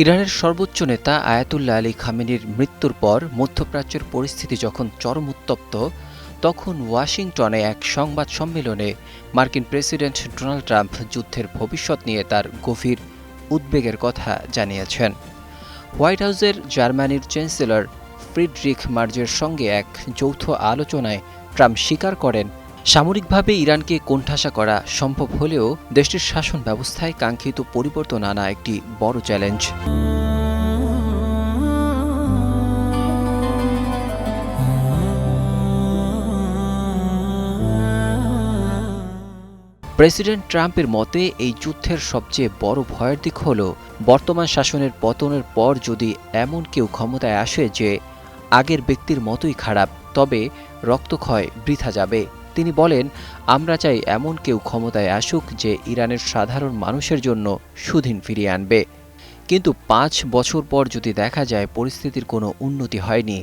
ইরানের সর্বোচ্চ নেতা আয়াতুল্লাহ আলী খামেনির মৃত্যুর পর মধ্যপ্রাচ্যের পরিস্থিতি যখন চরম উত্তপ্ত, তখন ওয়াশিংটনে এক সংবাদ সম্মেলনে মার্কিন প্রেসিডেন্ট ডোনাল্ড ট্রাম্প যুদ্ধের ভবিষ্যৎ নিয়ে তার গভীর উদ্বেগের কথা জানিয়েছেন। হোয়াইট হাউসের জার্মানির চ্যান্সেলর ফ্রিডরিখ মার্জের সঙ্গে এক যৌথ আলোচনায় ট্রাম্প স্বীকার করেন, সামরিকভাবে ইরানকে কোণঠাসা করা সম্ভব হলেও দেশটির শাসন ব্যবস্থায় কাঙ্ক্ষিত পরিবর্তন আনা একটি বড় চ্যালেঞ্জ। প্রেসিডেন্ট ট্রাম্পের মতে এই যুদ্ধের সবচেয়ে বড় ভয়ের দিক হল বর্তমান শাসনের পতনের পর যদি এমন কেউ ক্ষমতায় আসে যে আগের ব্যক্তির মতোই খারাপ, তবে রক্তক্ষয় বৃথা যাবে। তিনি বলেন, আমরা চাই এমন কেউ ক্ষমতায় আসুক যে ইরানের সাধারণ মানুষের জন্য সুদিন ফিরিয়ে আনবে। কিন্তু 5 বছর পর যদি দেখা যায় পরিস্থিতির কোনো উন্নতি হয়নি,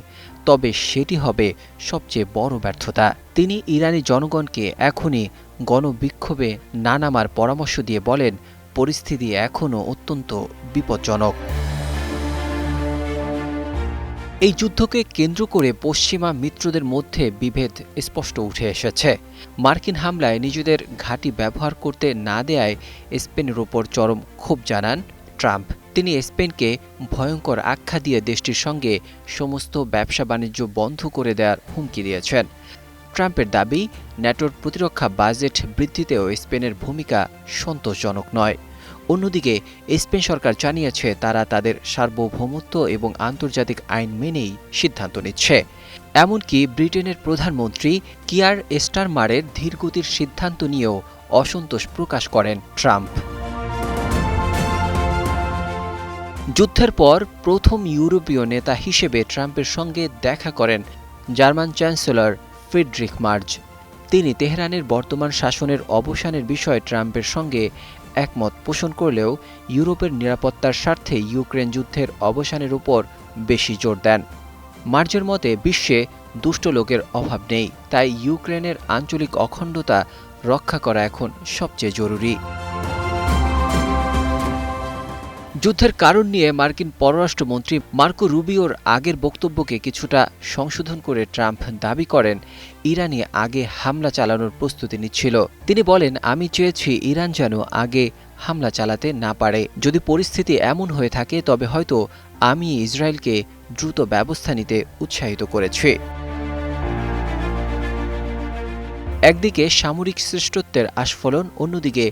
তবে সেটি হবে সবচেয়ে বড় ব্যর্থতা। তিনি ইরানি জনগণকে এখনই গণবিক্ষোভে না নামার পরামর্শ দিয়ে বলেন, পরিস্থিতি এখনও অত্যন্ত বিপজ্জনক। এই যুদ্ধকে কেন্দ্র করে পশ্চিমা মিত্রদের মধ্যে বিভেদ স্পষ্ট উঠে এসেছে। মার্কিন হামলায় নিজেদের ঘাঁটি ব্যবহার করতে না দেয়ায় স্পেনের ওপর চরম ক্ষোভ জানান ট্রাম্প। তিনি স্পেনকে ভয়ঙ্কর আখ্যা দিয়ে দেশটির সঙ্গে সমস্ত ব্যবসা বাণিজ্য বন্ধ করে দেওয়ার হুমকি দিয়েছেন। ট্রাম্পের দাবি, ন্যাটোর প্রতিরক্ষা বাজেট বৃদ্ধিতেও স্পেনের ভূমিকা সন্তোষজনক নয়। অন্যদিকে স্পেন সরকার জানিয়েছে তারা তাদের সার্বভৌমত্ব এবং আন্তর্জাতিক আইন মেনেই সিদ্ধান্ত নিচ্ছে। এমনকি ব্রিটেনের প্রধানমন্ত্রী কিয়ার স্টারমারের ধীরগতির সিদ্ধান্ত নিয়েও অসন্তোষ প্রকাশ করেন ট্রাম্প। যুদ্ধের পর প্রথম ইউরোপীয় নেতা হিসেবে ট্রাম্পের সঙ্গে দেখা করেন জার্মান চ্যান্সেলর ফ্রিডরিখ মার্জ। তিনি তেহরানের বর্তমান শাসনের অবসানের বিষয়ে ট্রাম্পের সঙ্গে একমত পোষণ করলেও ইউরোপের নিরাপত্তার স্বার্থে ইউক্রেন যুদ্ধের অবসানের উপর বেশি জোর দেন। মার্জের মতে বিশ্বে দুষ্ট লোকের অভাব নেই, তাই ইউক্রেনের আঞ্চলিক অখণ্ডতা রক্ষা করা এখন সবচেয়ে জরুরি। যুদ্ধের কারণ নিয়ে মার্কিন পররাষ্ট্রমন্ত্রী মার্কো রুবিওর আগের বক্তব্যকে কিছুটা সংশোধন করে ট্রাম্প দাবি করেন, ইরানই আগে হামলা চালানোর প্রস্তুতি নিচ্ছিল। তিনি বলেন, আমি চেয়েছি ইরান যেন আগে হামলা চালাতে না পারে। যদি পরিস্থিতি এমন হয়ে থাকে তবে হয়তো আমি ইসরায়েলকে দ্রুত ব্যবস্থা নিতে উৎসাহিত করেছি। একদিকে সামরিক শ্রেষ্ঠত্বের আস্ফলন, অন্যদিকে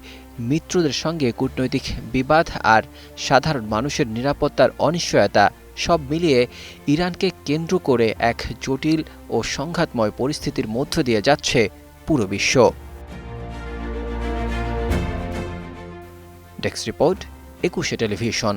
মিত্রদের সঙ্গে কূটনৈতিক বিবাদ আর সাধারণ মানুষের নিরাপত্তার অনিশ্চয়তা, সব মিলিয়ে ইরানকে কেন্দ্র করে এক জটিল ও সংঘাতময় পরিস্থিতির মধ্য দিয়ে যাচ্ছে পুরো বিশ্ব। Desk report, 21 television.